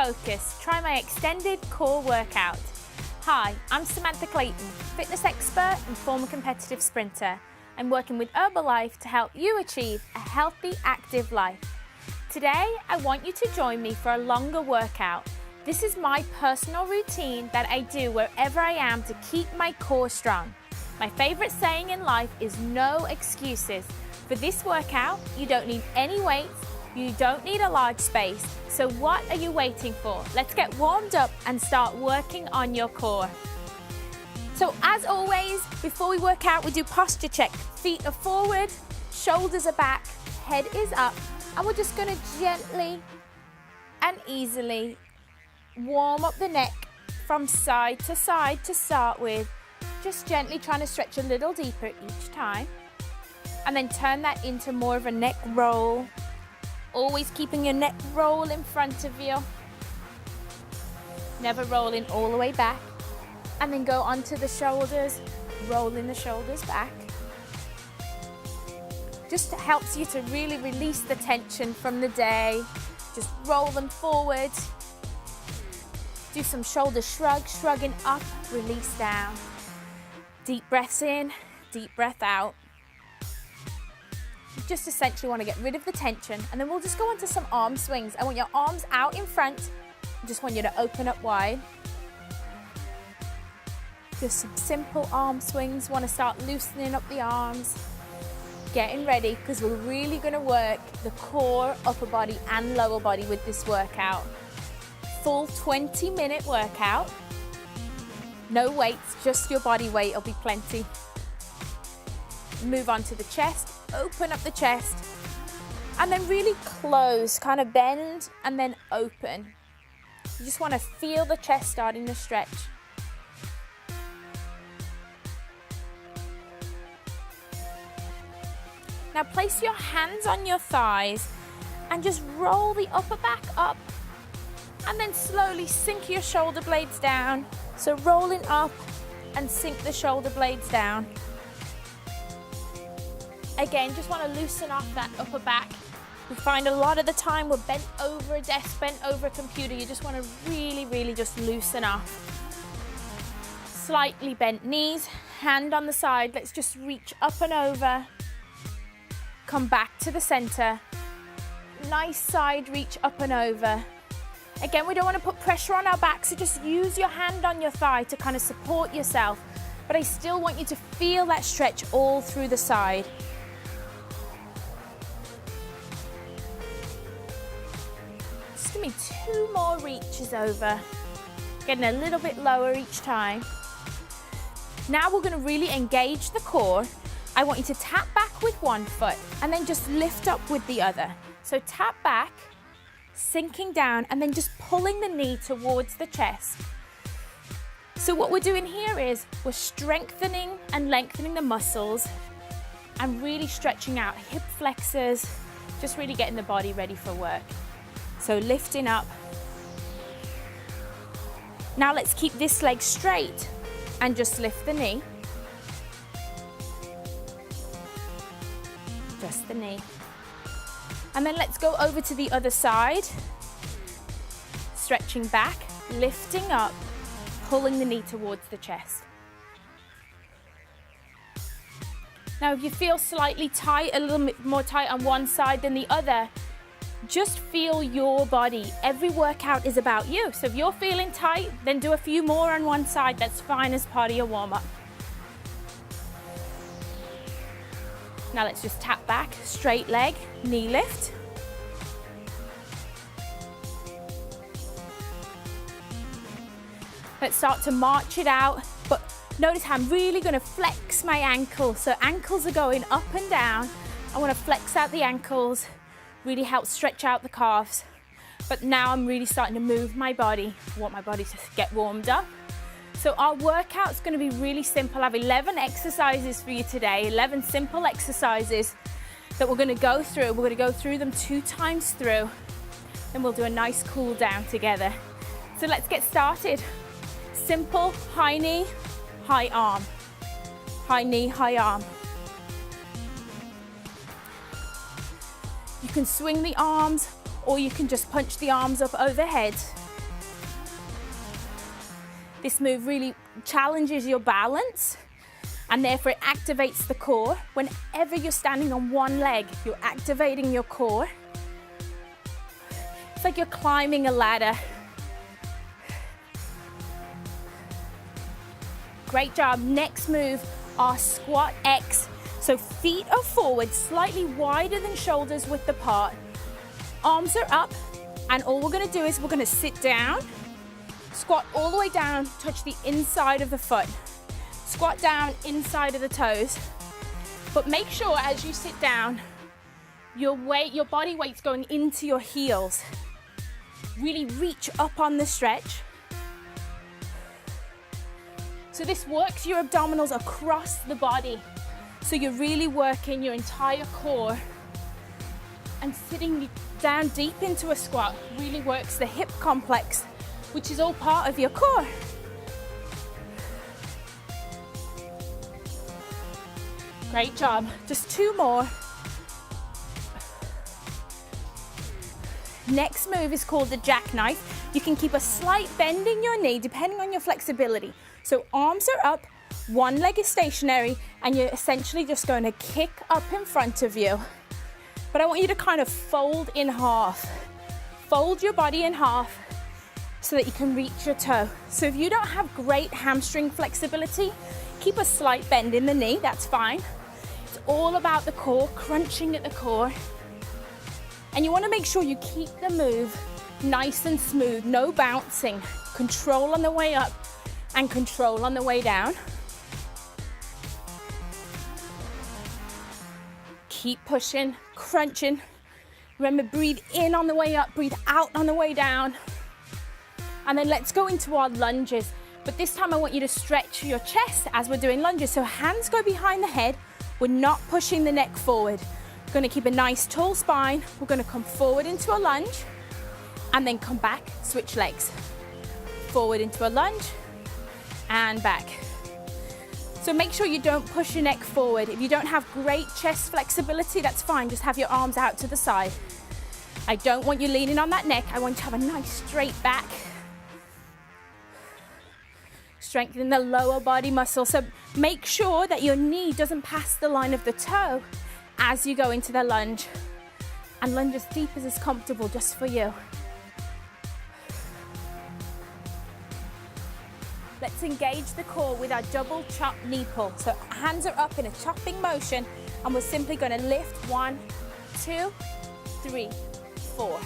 focus, try my extended core workout. Hi, I'm Samantha Clayton, fitness expert and former competitive sprinter. I'm working with Herbalife to help you achieve a healthy, active life. Today, I want you to join me for a longer workout. This is my personal routine that I do wherever I am to keep my core strong. My favorite saying in life is no excuses. For this workout, you don't need any weights, you don't need a large space. So what are you waiting for? Let's get warmed up and start working on your core. So as always, before we work out, we do posture check. Feet are forward, shoulders are back, head is up, and we're just gonna gently and easily warm up the neck from side to start with. Just gently trying to stretch a little deeper each time. And then turn that into more of a neck roll. Always keeping your neck roll in front of you. Never rolling all the way back. And then go onto the shoulders, rolling the shoulders back. Just helps you to really release the tension from the day. Just roll them forward. Do some shoulder shrugs, shrugging up, release down. Deep breaths in, deep breath out. You just essentially want to get rid of the tension, and then we'll just go on to some arm swings. I want your arms out in front. I just want you to open up wide. Just some simple arm swings. Want to start loosening up the arms. Getting ready, because we're really going to work the core, upper body and lower body with this workout. Full 20-minute workout. No weights, just your body weight will be plenty. Move on to the chest, open up the chest, and then really close, kind of bend and then open. You just want to feel the chest starting to stretch. Now place your hands on your thighs and just roll the upper back up, and then slowly sink your shoulder blades down. So rolling up and sink the shoulder blades down. Again, just want to loosen off that upper back. We find a lot of the time we're bent over a desk, bent over a computer. You just want to really just loosen off. Slightly bent knees, hand on the side. Let's just reach up and over. Come back to the center. Nice side reach up and over. Again, we don't want to put pressure on our back, so just use your hand on your thigh to kind of support yourself. But I still want you to feel that stretch all through the side. Just give me 2 more reaches over. Getting a little bit lower each time. Now we're going to really engage the core. I want you to tap back with one foot and then just lift up with the other. So tap back, sinking down, and then just pulling the knee towards the chest. So what we're doing here is we're strengthening and lengthening the muscles and really stretching out hip flexors, just really getting the body ready for work. So lifting up. Now let's keep this leg straight and just lift the knee. Just the knee. And then let's go over to the other side. Stretching back, lifting up, pulling the knee towards the chest. Now if you feel slightly tight, a little bit more tight on one side than the other, just feel your body. Every workout is about you. So if you're feeling tight, then do a few more on one side. That's fine as part of your warm-up. Now let's just tap back, straight leg, knee lift. Let's start to march it out, but notice how I'm really going to flex my ankles. So ankles are going up and down. I want to flex out the ankles, really help stretch out the calves. But now I'm really starting to move my body. I want my body to get warmed up. So our workout's going to be really simple. I have 11 exercises for you today, 11 simple exercises that we're going to go through. We're going to go through them 2 times through, then we'll do a nice cool down together. So let's get started. Simple, high knee, high arm. High knee, high arm. You can swing the arms, or you can just punch the arms up overhead. This move really challenges your balance and therefore it activates the core. Whenever you're standing on one leg, you're activating your core. It's like you're climbing a ladder. Great job. Next move, our squat X. So feet are forward, slightly wider than shoulders width apart. Arms are up, and all we're gonna do is we're gonna sit down, squat all the way down, touch the inside of the foot. Squat down, inside of the toes. But make sure as you sit down, your body weight's going into your heels. Really reach up on the stretch. So this works your abdominals across the body. So you're really working your entire core, and sitting down deep into a squat really works the hip complex, which is all part of your core. Great job. Just 2 more. Next move is called the jackknife. You can keep a slight bend in your knee depending on your flexibility. So arms are up, one leg is stationary, and you're essentially just going to kick up in front of you. But I want you to kind of fold in half. Fold your body in half so that you can reach your toe. So if you don't have great hamstring flexibility, keep a slight bend in the knee, that's fine. It's all about the core, crunching at the core. And you want to make sure you keep the move nice and smooth, no bouncing. Control on the way up and control on the way down. Keep pushing, crunching. Remember, breathe in on the way up, breathe out on the way down. And then let's go into our lunges. But this time I want you to stretch your chest as we're doing lunges. So hands go behind the head. We're not pushing the neck forward. We're going to keep a nice tall spine. We're going to come forward into a lunge and then come back, switch legs. Forward into a lunge and back. So make sure you don't push your neck forward. If you don't have great chest flexibility, that's fine. Just have your arms out to the side. I don't want you leaning on that neck. I want you to have a nice straight back. Strengthen the lower body muscle. So make sure that your knee doesn't pass the line of the toe as you go into the lunge. And lunge as deep as is comfortable just for you. Let's engage the core with our double chop knee pull. So hands are up in a chopping motion, and we're simply going to lift 1, 2, 3, 4.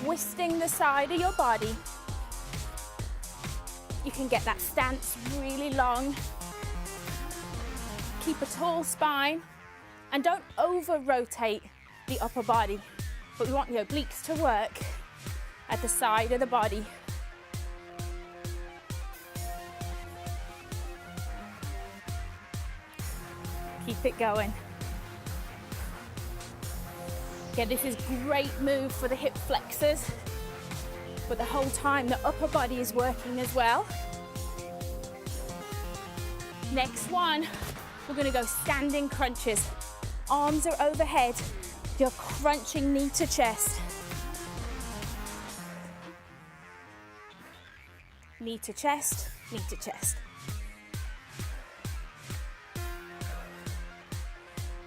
Twisting the side of your body. You can get that stance really long. Keep a tall spine, and don't over rotate the upper body, but we want the obliques to work at the side of the body. Keep it going. Yeah, this is great move for the hip flexors, but the whole time the upper body is working as well. Next one, we're gonna go standing crunches. Arms are overhead. You're crunching knee to chest. Knee to chest, knee to chest.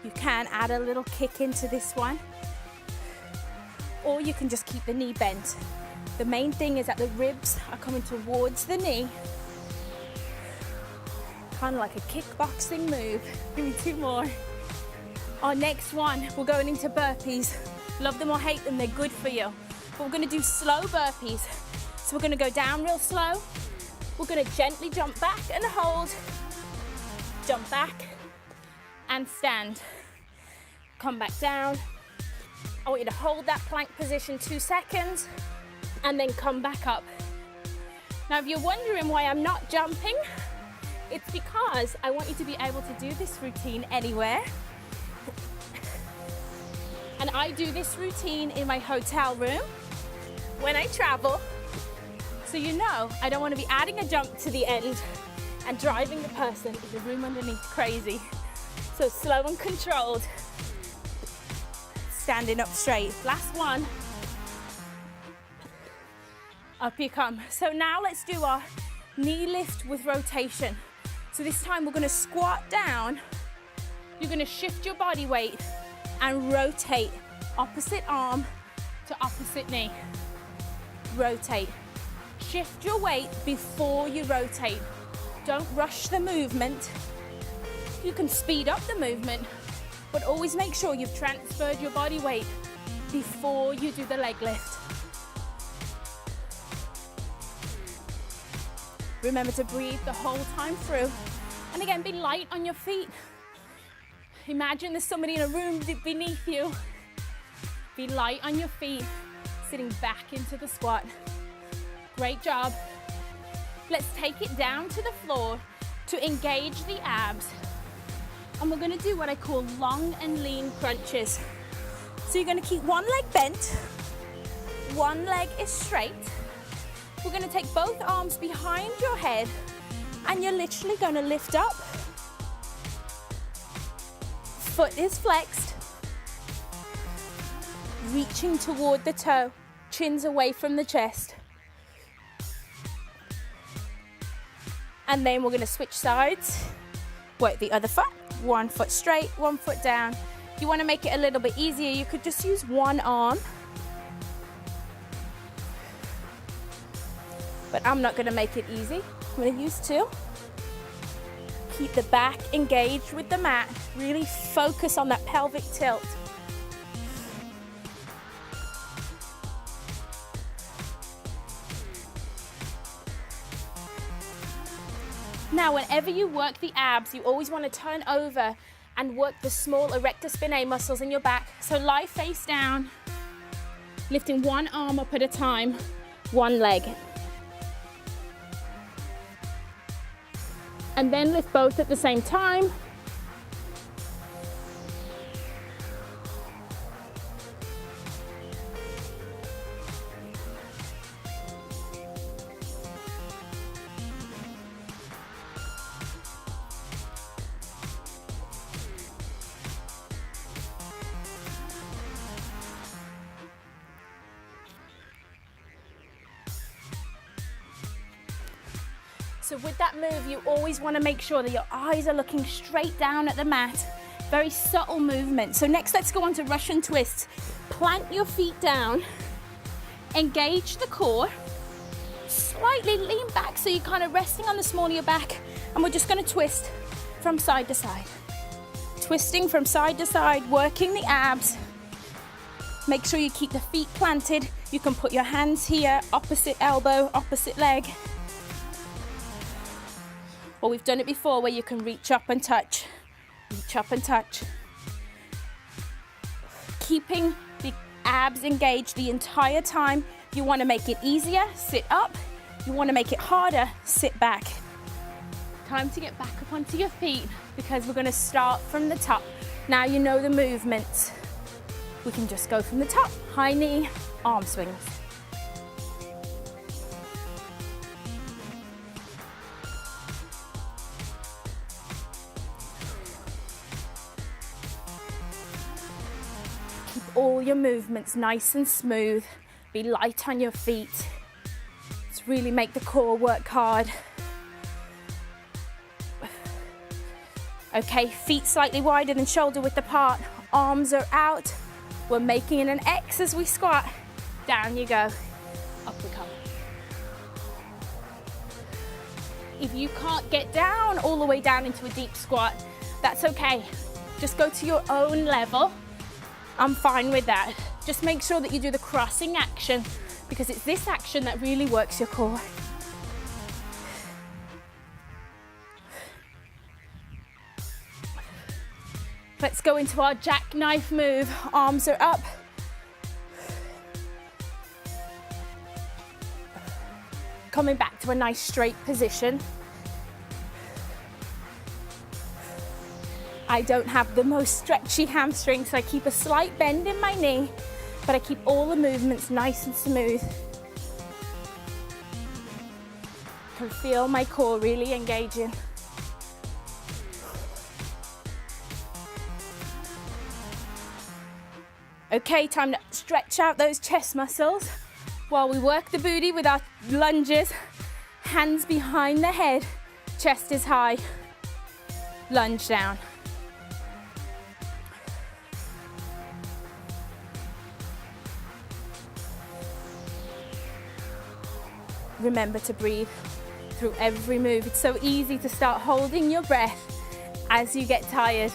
You can add a little kick into this one, or you can just keep the knee bent. The main thing is that the ribs are coming towards the knee, kind of like a kickboxing move. Give me 2 more. Our next one, we're going into burpees. Love them or hate them, they're good for you. But we're gonna do slow burpees. So we're gonna go down real slow. We're gonna gently jump back and hold. Jump back and stand. Come back down. I want you to hold that plank position 2 seconds and then come back up. Now, if you're wondering why I'm not jumping, it's because I want you to be able to do this routine anywhere. And I do this routine in my hotel room when I travel. So you know, I don't want to be adding a jump to the end and driving the person in the room underneath crazy. So slow and controlled. Standing up straight. Last one. Up you come. So now let's do our knee lift with rotation. So this time we're gonna squat down, you're gonna shift your body weight and rotate opposite arm to opposite knee. Rotate. Shift your weight before you rotate. Don't rush the movement. You can speed up the movement, but always make sure you've transferred your body weight before you do the leg lift. Remember to breathe the whole time through. And again, be light on your feet. Imagine there's somebody in a room beneath you. Be light on your feet, sitting back into the squat. Great job. Let's take it down to the floor to engage the abs. And we're gonna do what I call long and lean crunches. So you're gonna keep one leg bent, one leg is straight. We're gonna take both arms behind your head and you're literally gonna lift up. Foot is flexed. Reaching toward the toe, chins away from the chest. And then we're gonna switch sides. Work the other foot, one foot straight, one foot down. If you wanna make it a little bit easier, you could just use one arm. But I'm not gonna make it easy. I'm gonna use two. Keep the back engaged with the mat. Really focus on that pelvic tilt. Now, whenever you work the abs, you always want to turn over and work the small erector spinae muscles in your back. So lie face down, lifting one arm up at a time, one leg. And then lift both at the same time. So with that move, you always want to make sure that your eyes are looking straight down at the mat. Very subtle movement. So next, let's go on to Russian twists. Plant your feet down, engage the core, slightly lean back so you're kind of resting on the small of your back, and we're just going to twist from side to side. Twisting from side to side, working the abs. Make sure you keep the feet planted. You can put your hands here, opposite elbow, opposite leg. Or we've done it before where you can reach up and touch. Reach up and touch. Keeping the abs engaged the entire time. You want to make it easier, sit up. You want to make it harder, sit back. Time to get back up onto your feet because we're going to start from the top. Now you know the movements. We can just go from the top. High knee, arm swings. All your movements nice and smooth. Be light on your feet. Let's really make the core work hard. Okay, feet slightly wider than shoulder width apart. Arms are out. We're making an X as we squat. Down you go. Up we come. If you can't get down all the way down into a deep squat, that's okay. Just go to your own level. I'm fine with that. Just make sure that you do the crossing action because it's this action that really works your core. Let's go into our jackknife move. Arms are up. Coming back to a nice straight position. I don't have the most stretchy hamstring, so I keep a slight bend in my knee, but I keep all the movements nice and smooth. I can feel my core really engaging. Okay, time to stretch out those chest muscles while we work the booty with our lunges. Hands behind the head, chest is high. Lunge down. Remember to breathe through every move. It's so easy to start holding your breath as you get tired,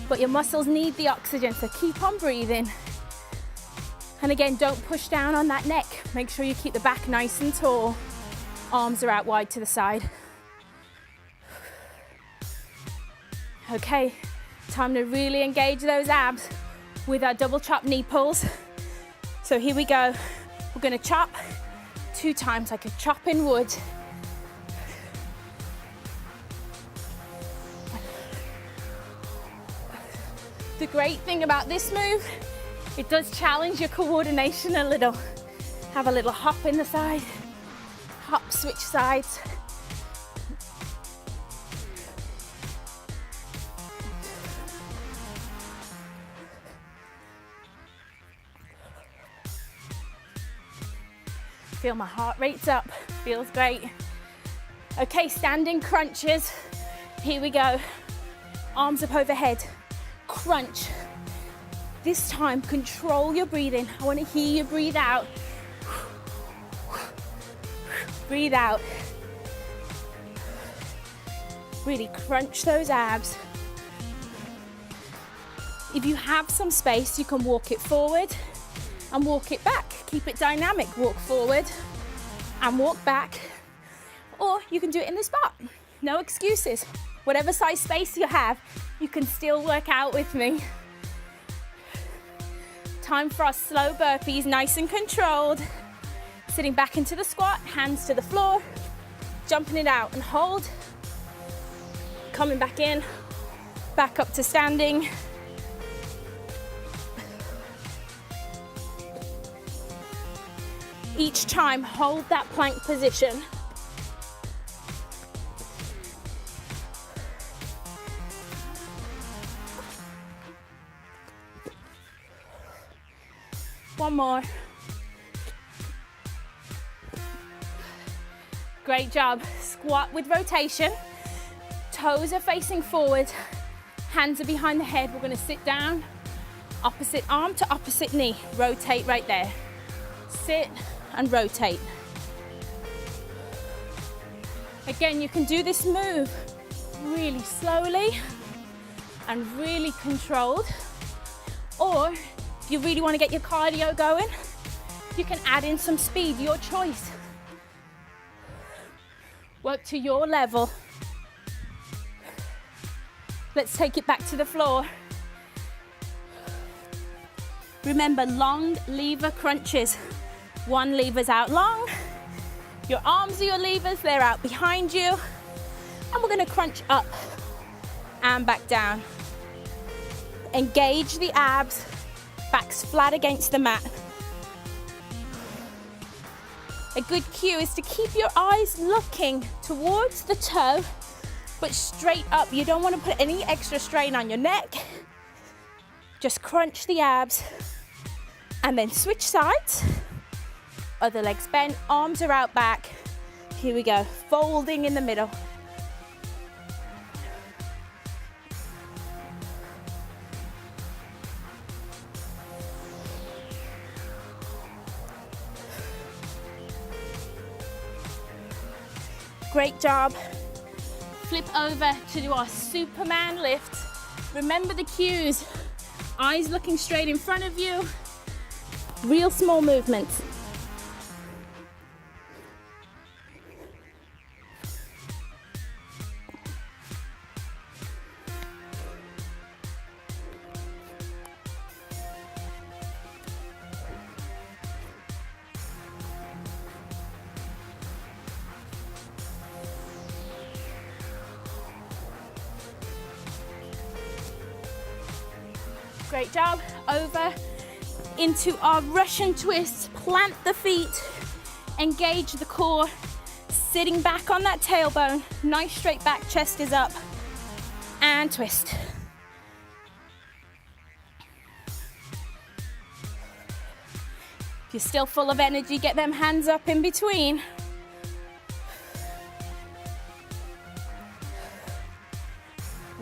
but your muscles need the oxygen, so keep on breathing. And again, don't push down on that neck. Make sure you keep the back nice and tall. Arms are out wide to the side. Okay, time to really engage those abs with our double chop knee pulls. So here we go. We're gonna chop 2 times like a chopping wood. The great thing about this move, it does challenge your coordination a little. Have a little hop in the side, hop, switch sides. Feel my heart rate's up, feels great. Okay, standing crunches. Here we go. Arms up overhead, crunch. This time, control your breathing. I want to hear you breathe out. Breathe out. Really crunch those abs. If you have some space, you can walk it forward and walk it back. Keep it dynamic. Walk forward and walk back. Or you can do it in the spot. No excuses. Whatever size space you have, you can still work out with me. Time for our slow burpees, nice and controlled. Sitting back into the squat, hands to the floor, jumping it out and hold. Coming back in, back up to standing. Each time, hold that plank position. One more. Great job. Squat with rotation. Toes are facing forward. Hands are behind the head. We're going to sit down. Opposite arm to opposite knee. Rotate right there. Sit and rotate. Again, you can do this move really slowly and really controlled. Or if you really want to get your cardio going, you can add in some speed, your choice. Work to your level. Let's take it back to the floor. Remember, long lever crunches. One lever's out long. Your arms are your levers, they're out behind you. And we're gonna crunch up and back down. Engage the abs. Back's flat against the mat. A good cue is to keep your eyes looking towards the toe, but straight up. You don't want to put any extra strain on your neck. Just crunch the abs and then switch sides. Other leg's bent, arms are out back. Here we go, folding in the middle. Great job. Flip over to do our Superman lift. Remember the cues. Eyes looking straight in front of you. Real small movements. Great job. Over into our Russian twist. Plant the feet, engage the core, sitting back on that tailbone. Nice straight back, chest is up, and twist. If you're still full of energy, get them hands up in between.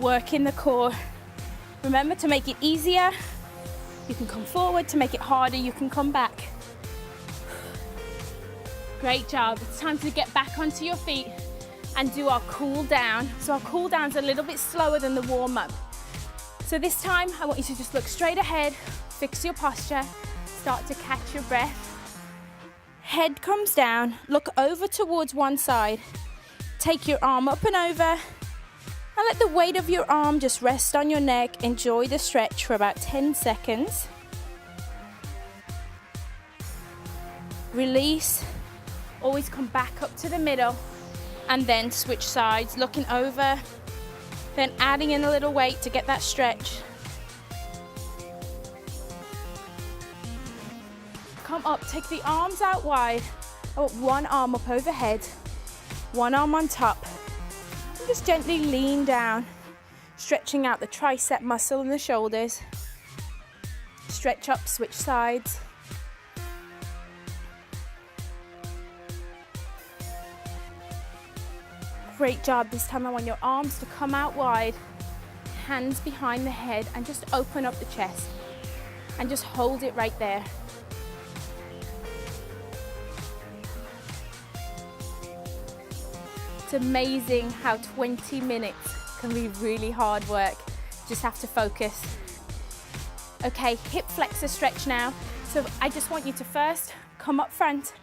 working the core. Remember to make it easier, you can come forward. To make it harder, you can come back. Great job. It's time to get back onto your feet and do our cool down. So our cool down's a little bit slower than the warm up. So this time, I want you to just look straight ahead, fix your posture, start to catch your breath. Head comes down, look over towards one side. Take your arm up and over, and let the weight of your arm just rest on your neck. Enjoy the stretch for about 10 seconds. Release. Always come back up to the middle, and then switch sides, looking over, then adding in a little weight to get that stretch. Come up, take the arms out wide. I want one arm up overhead, one arm on top. And just gently lean down, stretching out the tricep muscle and the shoulders. Stretch up, switch sides. Great job. This time I want your arms to come out wide, hands behind the head, and just open up the chest. And just hold it right there. It's amazing how 20 minutes can be really hard work. Just have to focus. Okay, hip flexor stretch now. So I just want you to first come up front,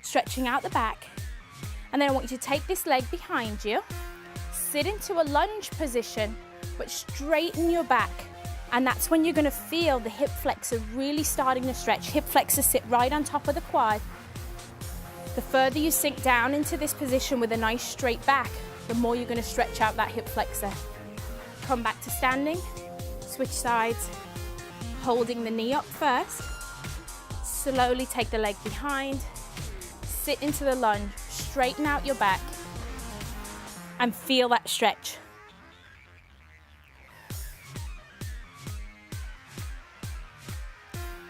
stretching out the back. And then I want you to take this leg behind you, sit into a lunge position, but straighten your back. And that's when you're gonna feel the hip flexor really starting to stretch. Hip flexor sit right on top of the quad. The further you sink down into this position with a nice straight back, the more you're gonna stretch out that hip flexor. Come back to standing, switch sides, holding the knee up first. Slowly take the leg behind, sit into the lunge, straighten out your back, and feel that stretch.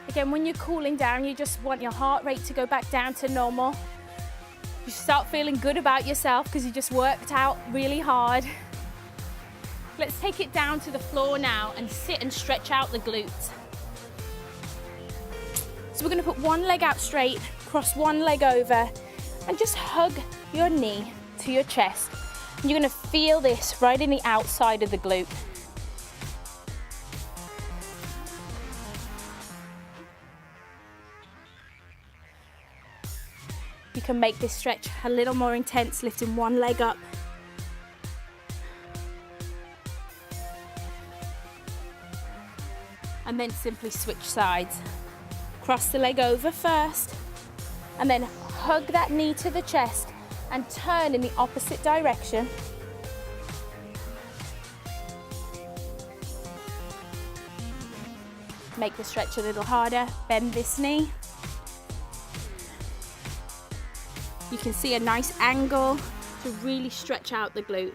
Again, when you're cooling down, you just want your heart rate to go back down to normal. You start feeling good about yourself because you just worked out really hard. Let's take it down to the floor now and sit and stretch out the glutes. So we're going to put one leg out straight, cross one leg over, and just hug your knee to your chest. And you're going to feel this right in the outside of the glute. You can make this stretch a little more intense, lifting one leg up. And then simply switch sides. Cross the leg over first, and then hug that knee to the chest and turn in the opposite direction. Make the stretch a little harder, bend this knee. You can see a nice angle to really stretch out the glute.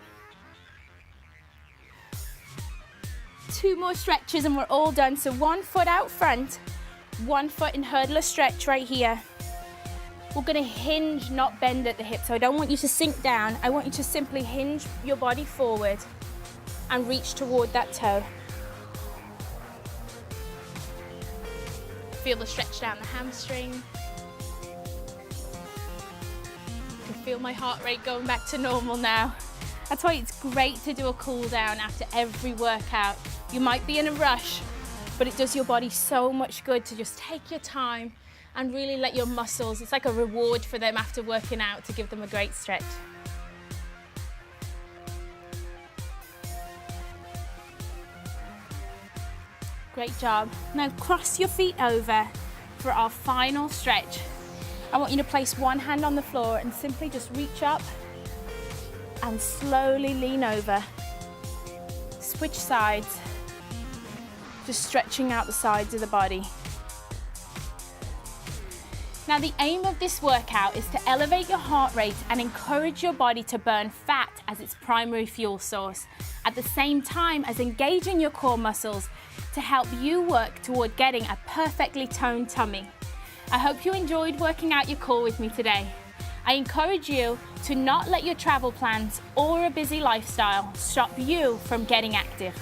2 more stretches and we're all done. So 1 foot out front, 1 foot in hurdler stretch right here. We're gonna hinge, not bend at the hip. So I don't want you to sink down. I want you to simply hinge your body forward and reach toward that toe. Feel the stretch down the hamstring. Feel my heart rate going back to normal now. That's why it's great to do a cool down after every workout. You might be in a rush, but it does your body so much good to just take your time and really let your muscles, it's like a reward for them after working out to give them a great stretch. Great job. Now cross your feet over for our final stretch. I want you to place one hand on the floor and simply just reach up and slowly lean over. Switch sides, just stretching out the sides of the body. Now the aim of this workout is to elevate your heart rate and encourage your body to burn fat as its primary fuel source, at the same time as engaging your core muscles to help you work toward getting a perfectly toned tummy. I hope you enjoyed working out your core with me today. I encourage you to not let your travel plans or a busy lifestyle stop you from getting active.